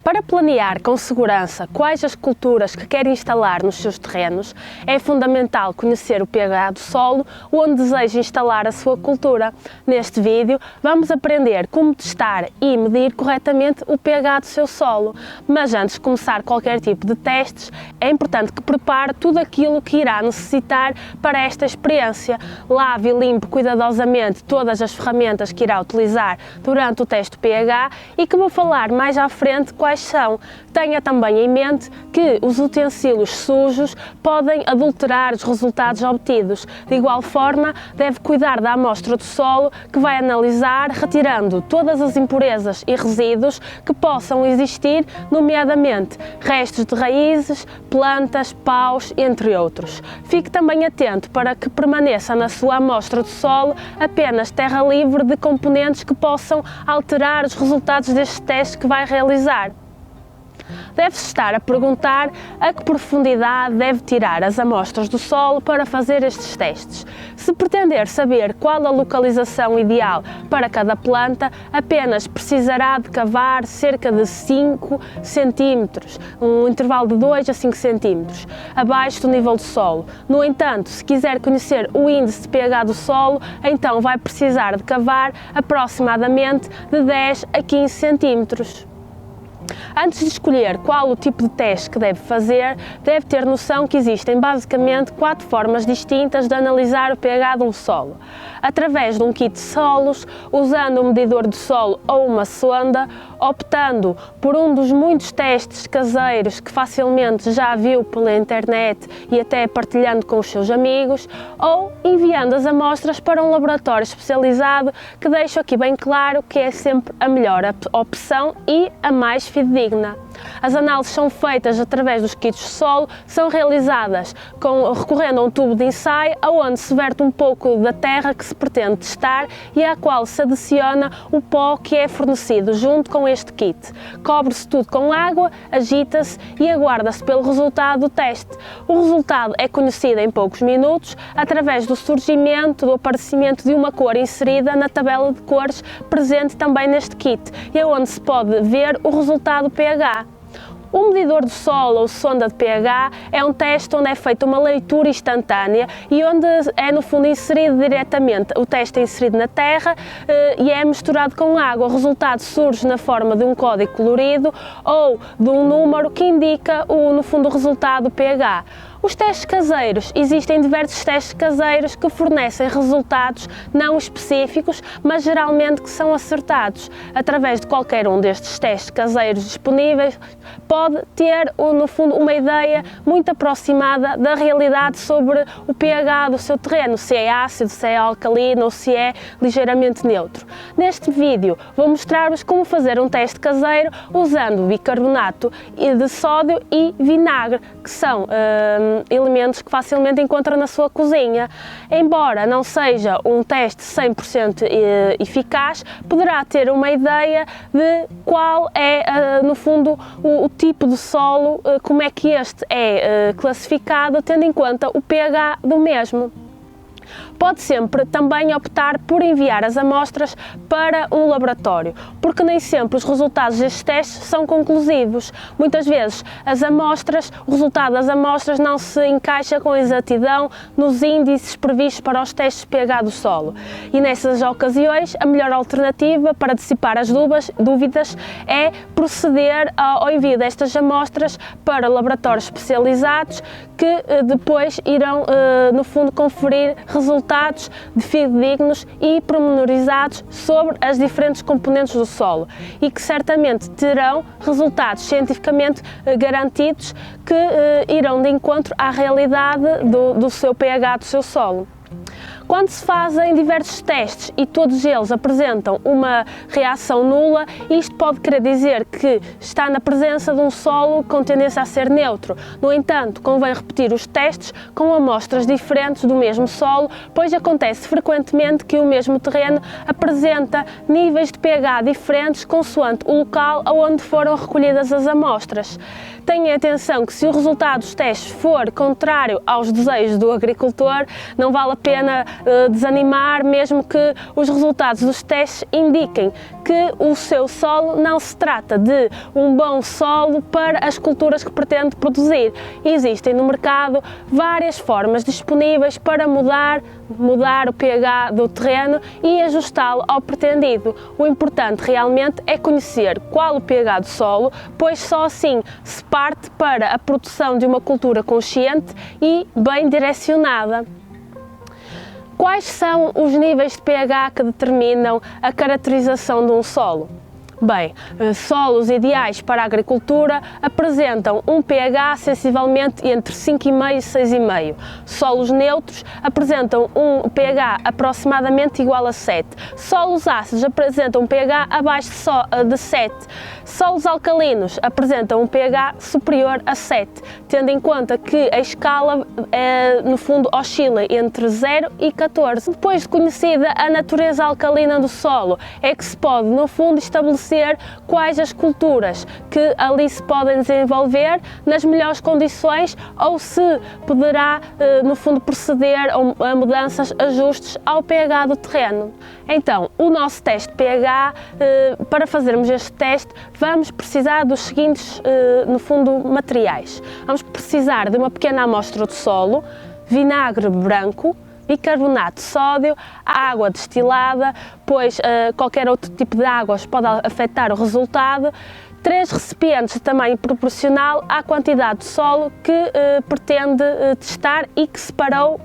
Para planear com segurança quais as culturas que quer instalar nos seus terrenos, é fundamental conhecer o pH do solo onde deseja instalar a sua cultura. Neste vídeo, vamos aprender como testar e medir corretamente o pH do seu solo. Mas antes de começar qualquer tipo de testes, é importante que prepare tudo aquilo que irá necessitar para esta experiência. Lave e limpe cuidadosamente todas as ferramentas que irá utilizar durante o teste do pH e que vou falar mais à frente quais são. Tenha também em mente que os utensílios sujos podem adulterar os resultados obtidos. De igual forma, deve cuidar da amostra do solo que vai analisar, retirando todas as impurezas e resíduos que possam existir, nomeadamente restos de raízes, plantas, paus, entre outros. Fique também atento para que permaneça na sua amostra do solo apenas terra livre de componentes que possam alterar os resultados destes testes que vai realizar. Deve-se estar a perguntar a que profundidade deve tirar as amostras do solo para fazer estes testes. Se pretender saber qual a localização ideal para cada planta, apenas precisará de cavar cerca de 5 cm, um intervalo de 2 a 5 cm, abaixo do nível do solo. No entanto, se quiser conhecer o índice de pH do solo, então vai precisar de cavar aproximadamente de 10 a 15 cm. Antes de escolher qual o tipo de teste que deve fazer, deve ter noção que existem basicamente 4 formas distintas de analisar o pH de um solo. Através de um kit de solos, usando um medidor de solo ou uma sonda, optando por um dos muitos testes caseiros que facilmente já viu pela internet e até partilhando com os seus amigos, ou enviando as amostras para um laboratório especializado, que deixo aqui bem claro que é sempre a melhor opção e a mais fidedigna. As análises são feitas através dos kits de solo, são realizadas recorrendo a um tubo de ensaio, onde se verte um pouco da terra que se pretende testar e à qual se adiciona o pó que é fornecido junto com este kit. Cobre-se tudo com água, agita-se e aguarda-se pelo resultado do teste. O resultado é conhecido em poucos minutos através do surgimento, do aparecimento de uma cor inserida na tabela de cores presente também neste kit e é onde se pode ver o resultado pH. O medidor de solo ou sonda de pH é um teste onde é feita uma leitura instantânea e onde é no fundo inserido diretamente, o teste é inserido na terra e é misturado com água. O resultado surge na forma de um código colorido ou de um número que indica no fundo o resultado do pH. Os testes caseiros. Existem diversos testes caseiros que fornecem resultados não específicos, mas geralmente que são acertados. Através de qualquer um destes testes caseiros disponíveis, pode ter, no fundo, uma ideia muito aproximada da realidade sobre o pH do seu terreno, se é ácido, se é alcalino ou se é ligeiramente neutro. Neste vídeo vou mostrar-vos como fazer um teste caseiro usando bicarbonato de sódio e vinagre, que são elementos que facilmente encontra na sua cozinha. Embora não seja um teste 100% eficaz, poderá ter uma ideia de qual é, no fundo, o tipo de solo, como é que este é classificado, tendo em conta o pH do mesmo. Pode sempre também optar por enviar as amostras para um laboratório, porque nem sempre os resultados destes testes são conclusivos. Muitas vezes o resultado das amostras não se encaixa com exatidão nos índices previstos para os testes de pH do solo. E nessas ocasiões, a melhor alternativa para dissipar as dúvidas é proceder ao envio destas amostras para laboratórios especializados que depois irão, no fundo, conferir resultados fidedignos e pormenorizados sobre as diferentes componentes do solo e que certamente terão resultados cientificamente garantidos que irão de encontro à realidade do seu pH do seu solo. Quando se fazem diversos testes e todos eles apresentam uma reação nula, isto pode querer dizer que está na presença de um solo com tendência a ser neutro. No entanto, convém repetir os testes com amostras diferentes do mesmo solo, pois acontece frequentemente que o mesmo terreno apresenta níveis de pH diferentes consoante o local onde foram recolhidas as amostras. Tenha atenção que se o resultado dos testes for contrário aos desejos do agricultor, não vale a pena desanimar, mesmo que os resultados dos testes indiquem que o seu solo não se trata de um bom solo para as culturas que pretende produzir. Existem no mercado várias formas disponíveis para mudar o pH do terreno e ajustá-lo ao pretendido. O importante realmente é conhecer qual o pH do solo, pois só assim se parte para a produção de uma cultura consciente e bem direcionada. Quais são os níveis de pH que determinam a caracterização de um solo? Bem, solos ideais para a agricultura apresentam um pH sensivelmente entre 5,5 e 6,5. Solos neutros apresentam um pH aproximadamente igual a 7. Solos ácidos apresentam um pH abaixo de 7. Solos alcalinos apresentam um pH superior a 7, tendo em conta que a escala, no fundo, oscila entre 0 e 14. Depois de conhecida a natureza alcalina do solo, é que se pode, no fundo, estabelecer quais as culturas que ali se podem desenvolver nas melhores condições ou se poderá, no fundo, proceder a mudanças, ajustes ao pH do terreno. Então, o nosso teste de pH, para fazermos este teste, vamos precisar dos seguintes, no fundo, materiais. Vamos precisar de uma pequena amostra de solo, vinagre branco, bicarbonato de sódio, água destilada, pois qualquer outro tipo de águas pode afetar o resultado, 3 recipientes de tamanho proporcional à quantidade de solo que pretende testar e que separou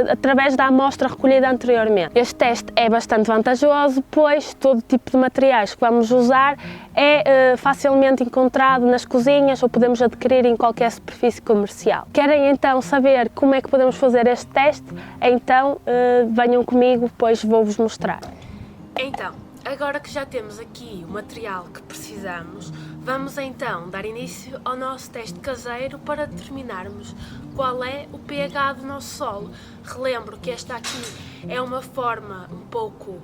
através da amostra recolhida anteriormente. Este teste é bastante vantajoso, pois todo tipo de materiais que vamos usar é facilmente encontrado nas cozinhas ou podemos adquirir em qualquer superfície comercial. Querem então saber como é que podemos fazer este teste? Então venham comigo, pois vou-vos mostrar. Então, agora que já temos aqui o material que precisamos, vamos então dar início ao nosso teste caseiro para determinarmos qual é o pH do nosso solo. Relembro que esta aqui é uma forma um pouco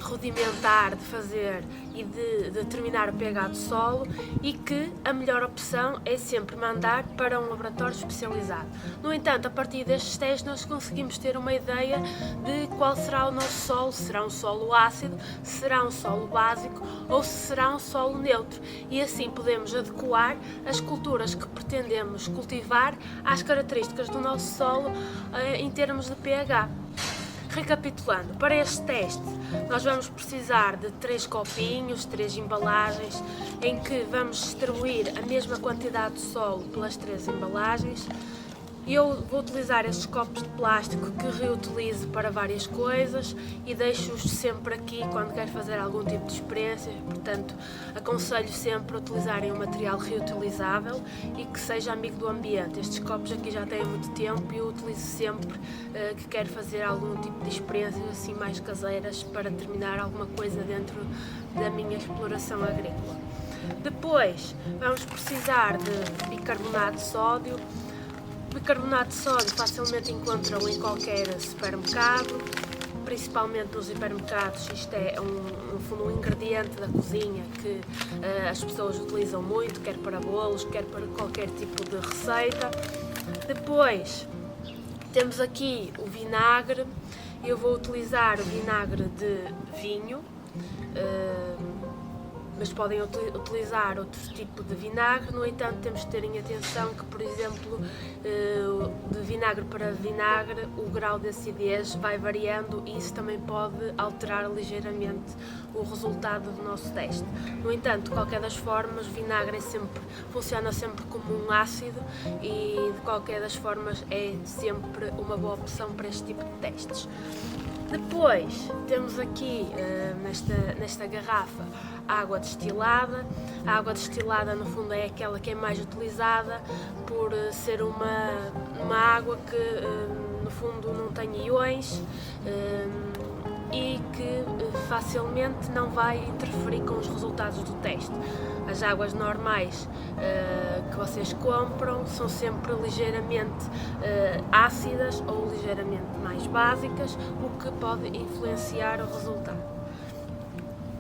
rudimentar de fazer e de determinar o pH do solo e que a melhor opção é sempre mandar para um laboratório especializado. No entanto, a partir destes testes nós conseguimos ter uma ideia de qual será o nosso solo, se será um solo ácido, se será um solo básico ou se será um solo neutro, e assim podemos adequar as culturas que pretendemos cultivar às características do nosso solo em termos de pH. Recapitulando, para este teste nós vamos precisar de 3 copinhos, 3 embalagens, em que vamos distribuir a mesma quantidade de solo pelas 3 embalagens. Eu vou utilizar estes copos de plástico que reutilizo para várias coisas e deixo-os sempre aqui quando quero fazer algum tipo de experiência, portanto aconselho sempre a utilizarem um material reutilizável e que seja amigo do ambiente. Estes copos aqui já têm muito tempo e eu utilizo sempre que quero fazer algum tipo de experiências assim mais caseiras para terminar alguma coisa dentro da minha exploração agrícola. Depois vamos precisar de bicarbonato de sódio. O bicarbonato de sódio facilmente encontram em qualquer supermercado, principalmente nos hipermercados. Isto é um ingrediente da cozinha que as pessoas utilizam muito, quer para bolos, quer para qualquer tipo de receita. Depois temos aqui o vinagre. Eu vou utilizar o vinagre de vinho, mas podem utilizar outro tipo de vinagre. No entanto, temos de ter em atenção que, por exemplo, de vinagre para vinagre, o grau de acidez vai variando e isso também pode alterar ligeiramente o resultado do nosso teste. No entanto, de qualquer das formas, o vinagre funciona sempre como um ácido e, de qualquer das formas, é sempre uma boa opção para este tipo de testes. Depois temos aqui nesta garrafa água destilada. A água destilada no fundo é aquela que é mais utilizada por ser uma água que no fundo não tem íons e que facilmente não vai interferir com os resultados do teste. As águas normais que vocês compram são sempre ligeiramente ácidas ou ligeiramente mais básicas, o que pode influenciar o resultado.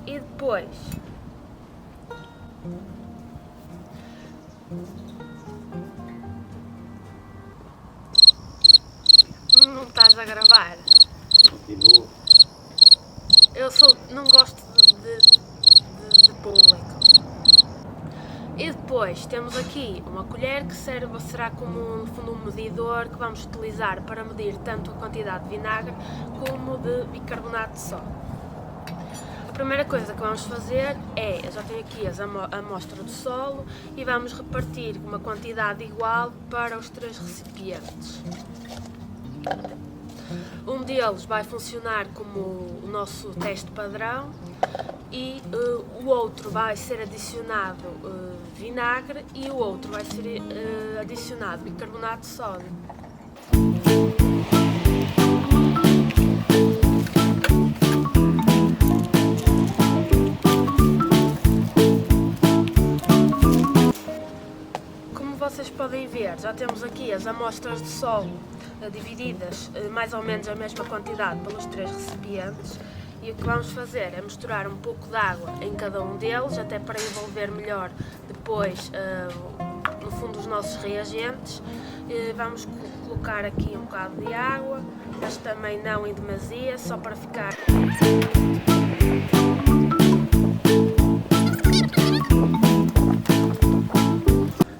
E depois Estás a gravar? Continuo. Não gosto de público. E depois temos aqui uma colher que será como no fundo um medidor que vamos utilizar para medir tanto a quantidade de vinagre como de bicarbonato de sódio. A primeira coisa que vamos fazer é, eu já tenho aqui a amostra do solo e vamos repartir uma quantidade igual para os 3 recipientes. Um deles vai funcionar como o nosso teste padrão e o outro vai ser adicionado vinagre e o outro vai ser adicionado bicarbonato de sódio. Como vocês podem ver, já temos aqui as amostras de solo divididas mais ou menos a mesma quantidade pelos 3 recipientes e o que vamos fazer é misturar um pouco de água em cada um deles, até para envolver melhor depois no fundo os nossos reagentes. Vamos colocar aqui um bocado de água, mas também não em demasia, só para ficar.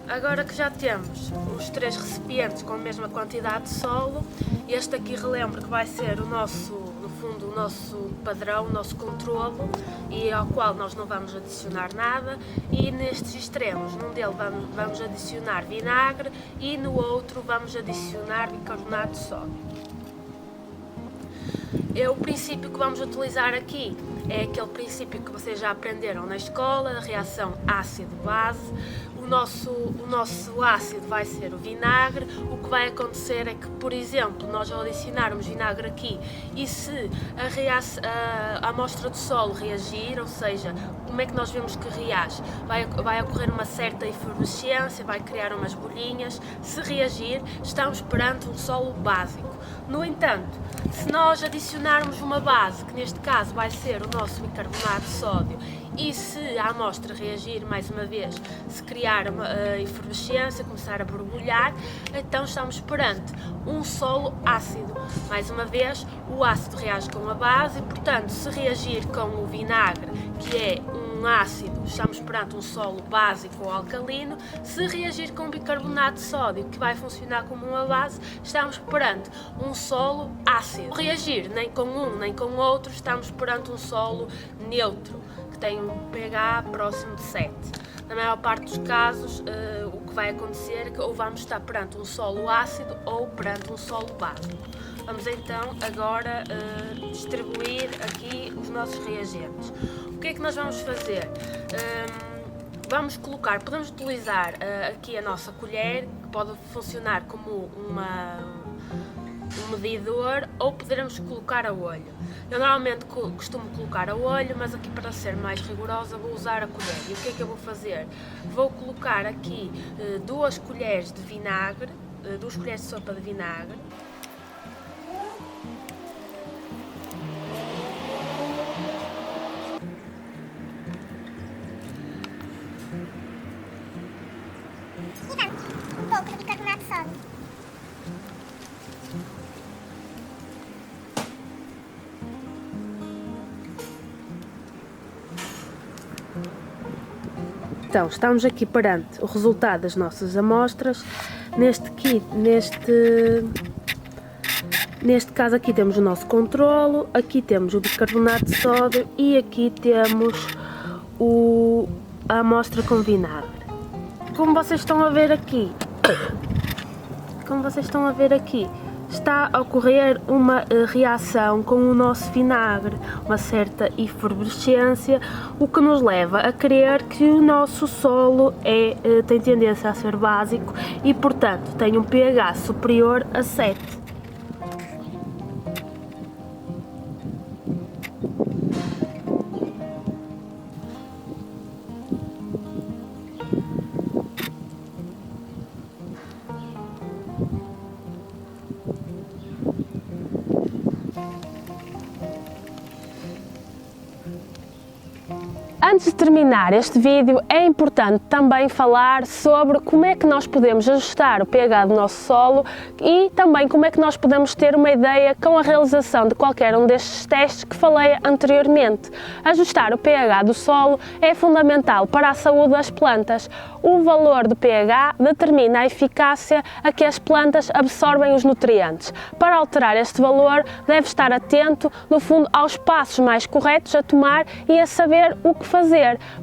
Agora que já temos os 3 recipientes com a mesma quantidade de solo, este aqui relembro que vai ser o nosso, no fundo, o nosso padrão, o nosso controlo, e ao qual nós não vamos adicionar nada, e nestes extremos, num deles vamos adicionar vinagre e no outro vamos adicionar bicarbonato de sódio. O princípio que vamos utilizar aqui é aquele princípio que vocês já aprenderam na escola, da reação ácido-base. O nosso ácido vai ser o vinagre. O que vai acontecer é que, por exemplo, nós ao adicionarmos vinagre aqui e se a amostra do solo reagir, ou seja, como é que nós vemos que reage? Vai ocorrer uma certa efervescência, vai criar umas bolinhas. Se reagir, estamos perante um solo básico. No entanto, se nós adicionarmos uma base, que neste caso vai ser o nosso bicarbonato de sódio, e se a amostra reagir mais uma vez, se criar uma efervescência, começar a borbulhar, então estamos perante um solo ácido. Mais uma vez, o ácido reage com a base e, portanto, se reagir com o vinagre, que é um ácido, estamos perante um solo básico ou alcalino. Se reagir com bicarbonato de sódio, que vai funcionar como uma base, estamos perante um solo ácido. Se reagir nem com um nem com outro, estamos perante um solo neutro, que tem um pH próximo de 7. Na maior parte dos casos, o que vai acontecer é que ou vamos estar perante um solo ácido ou perante um solo básico. Vamos então agora distribuir aqui os nossos reagentes. O que é que nós vamos fazer? Podemos utilizar aqui a nossa colher, que pode funcionar como um medidor, ou poderemos colocar a olho. Eu normalmente costumo colocar a olho, mas aqui para ser mais rigorosa vou usar a colher. E o que é que eu vou fazer? Vou colocar aqui 2 colheres de vinagre, 2 colheres de sopa de vinagre. E vamos, um pouco de bicarbonato de sódio. Então, estamos aqui perante o resultado das nossas amostras. Neste caso aqui temos o nosso controlo, aqui temos o bicarbonato de sódio e aqui temos a amostra com vinagre. Como vocês estão a ver aqui, está a ocorrer uma reação com o nosso vinagre, uma certa efervescência, o que nos leva a crer que o nosso solo tem tendência a ser básico e, portanto, tem um pH superior a 7. Antes de terminar este vídeo, é importante também falar sobre como é que nós podemos ajustar o pH do nosso solo e também como é que nós podemos ter uma ideia com a realização de qualquer um destes testes que falei anteriormente. Ajustar o pH do solo é fundamental para a saúde das plantas. O valor do pH determina a eficácia a que as plantas absorvem os nutrientes. Para alterar este valor, deve estar atento, no fundo, aos passos mais corretos a tomar e a saber o que fazer.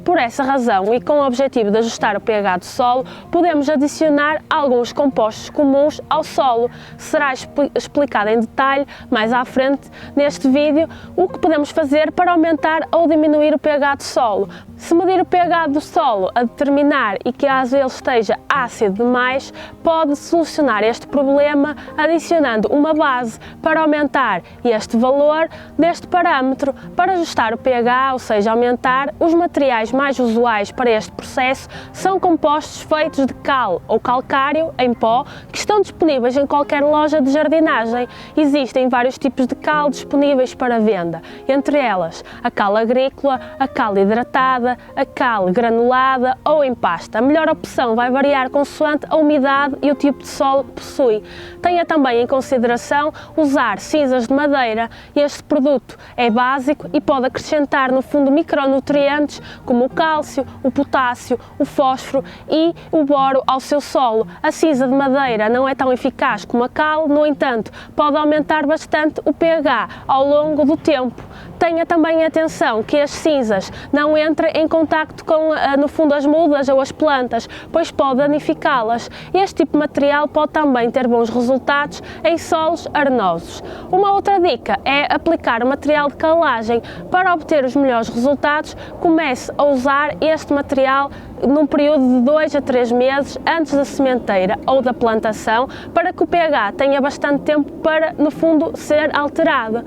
Por essa razão e com o objetivo de ajustar o pH do solo, podemos adicionar alguns compostos comuns ao solo. Será explicado em detalhe mais à frente neste vídeo o que podemos fazer para aumentar ou diminuir o pH do solo. Se medir o pH do solo a determinar e caso ele esteja ácido demais, pode solucionar este problema adicionando uma base para aumentar este valor deste parâmetro. Para ajustar o pH, ou seja, aumentar, os materiais mais usuais para este processo são compostos feitos de cal ou calcário em pó que estão disponíveis em qualquer loja de jardinagem. Existem vários tipos de cal disponíveis para venda, entre elas a cal agrícola, a cal hidratada, a cal granulada ou em pasta. A melhor opção vai variar consoante a umidade e o tipo de solo que possui. Tenha também em consideração usar cinzas de madeira. Este produto é básico e pode acrescentar no fundo micronutrientes como o cálcio, o potássio, o fósforo e o boro ao seu solo. A cinza de madeira não é tão eficaz como a cal, no entanto, pode aumentar bastante o pH ao longo do tempo. Tenha também atenção que as cinzas não entrem em contacto com, no fundo, as mudas ou as plantas, pois pode danificá-las. Este tipo de material pode também ter bons resultados em solos arenosos. Uma outra dica é aplicar o material de calagem. Para obter os melhores resultados, comece a usar este material num período de 2 a 3 meses antes da sementeira ou da plantação, para que o pH tenha bastante tempo para, no fundo, ser alterado.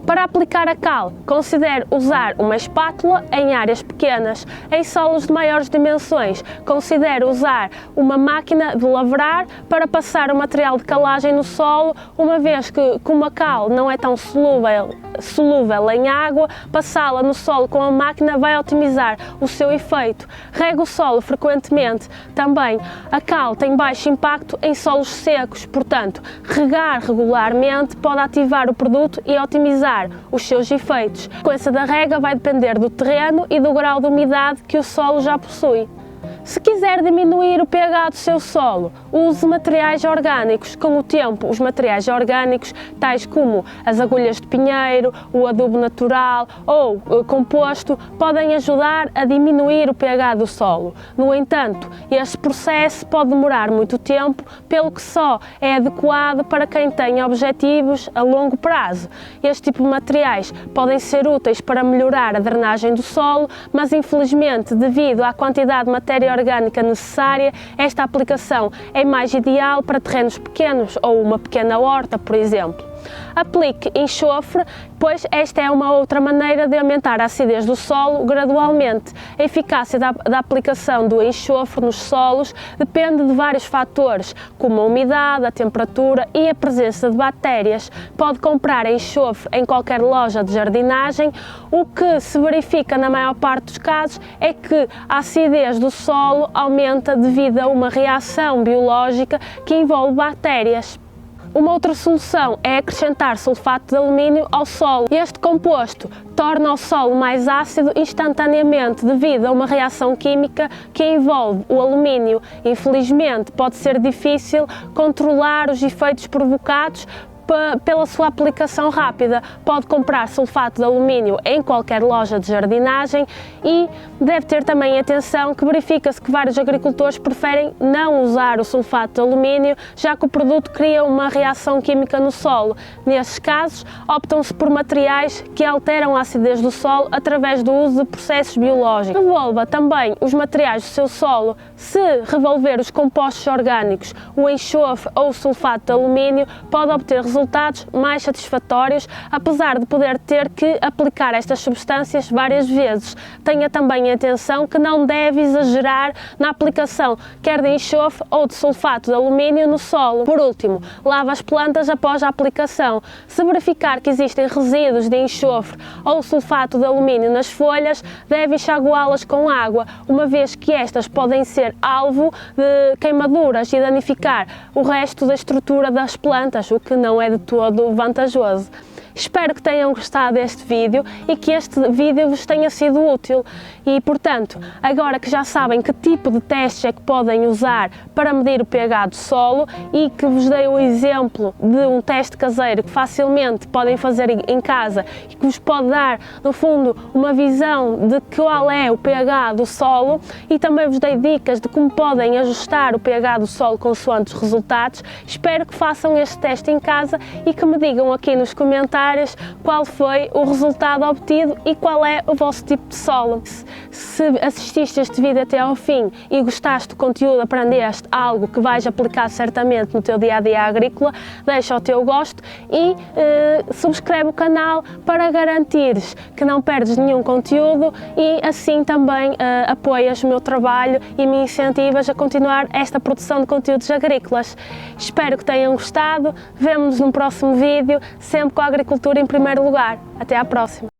Para aplicar a cal, considere usar uma espátula em áreas pequenas. Em solos de maiores dimensões, considere usar uma máquina de lavrar para passar o material de calagem no solo, uma vez que, como a cal não é tão solúvel em água, passá-la no solo com a máquina vai otimizar o seu efeito. Regue o solo frequentemente. Também, a cal tem baixo impacto em solos secos, portanto, regar regularmente pode ativar o produto e otimizar os seus efeitos. A frequência da rega vai depender do terreno e do grau de umidade que o solo já possui. Se quiser diminuir o pH do seu solo, use materiais orgânicos. Com o tempo, os materiais orgânicos, tais como as agulhas de pinheiro, o adubo natural ou composto, podem ajudar a diminuir o pH do solo. No entanto, este processo pode demorar muito tempo, pelo que só é adequado para quem tem objetivos a longo prazo. Este tipo de materiais podem ser úteis para melhorar a drenagem do solo, mas infelizmente, devido à quantidade de matéria orgânica necessária, esta aplicação é mais ideal para terrenos pequenos ou uma pequena horta, por exemplo. Aplique enxofre, pois esta é uma outra maneira de aumentar a acidez do solo gradualmente. A eficácia da aplicação do enxofre nos solos depende de vários fatores, como a umidade, a temperatura e a presença de bactérias. Pode comprar enxofre em qualquer loja de jardinagem. O que se verifica na maior parte dos casos é que a acidez do solo aumenta devido a uma reação biológica que envolve bactérias. Uma outra solução é acrescentar sulfato de alumínio ao solo. Este composto torna o solo mais ácido instantaneamente devido a uma reação química que envolve o alumínio. Infelizmente, pode ser difícil controlar os efeitos provocados pela sua aplicação rápida. Pode comprar sulfato de alumínio em qualquer loja de jardinagem e deve ter também atenção que verifica-se que vários agricultores preferem não usar o sulfato de alumínio, já que o produto cria uma reação química no solo. Nesses casos, optam-se por materiais que alteram a acidez do solo através do uso de processos biológicos. Revolva também os materiais do seu solo. Se revolver os compostos orgânicos, o enxofre ou o sulfato de alumínio, pode obter resultados resultados mais satisfatórios, apesar de poder ter que aplicar estas substâncias várias vezes. Tenha também atenção que não deve exagerar na aplicação quer de enxofre ou de sulfato de alumínio no solo. Por último, lave as plantas após a aplicação. Se verificar que existem resíduos de enxofre ou sulfato de alumínio nas folhas, deve enxaguá-las com água, uma vez que estas podem ser alvo de queimaduras e danificar o resto da estrutura das plantas, o que não é de todo vantajoso. Espero que tenham gostado deste vídeo e que este vídeo vos tenha sido útil e, portanto, agora que já sabem que tipo de testes é que podem usar para medir o pH do solo e que vos dei o exemplo de um teste caseiro que facilmente podem fazer em casa e que vos pode dar, no fundo, uma visão de qual é o pH do solo, e também vos dei dicas de como podem ajustar o pH do solo consoante os resultados, espero que façam este teste em casa e que me digam aqui nos comentários qual foi o resultado obtido e qual é o vosso tipo de solo. Se assististe este vídeo até ao fim e gostaste do conteúdo, aprendeste algo que vais aplicar certamente no teu dia-a-dia agrícola, deixa o teu gosto e subscreve o canal para garantires que não perdes nenhum conteúdo e assim também apoias o meu trabalho e me incentivas a continuar esta produção de conteúdos agrícolas. Espero que tenham gostado, vemo-nos no próximo vídeo, sempre com a agricultura em primeiro lugar. Até à próxima!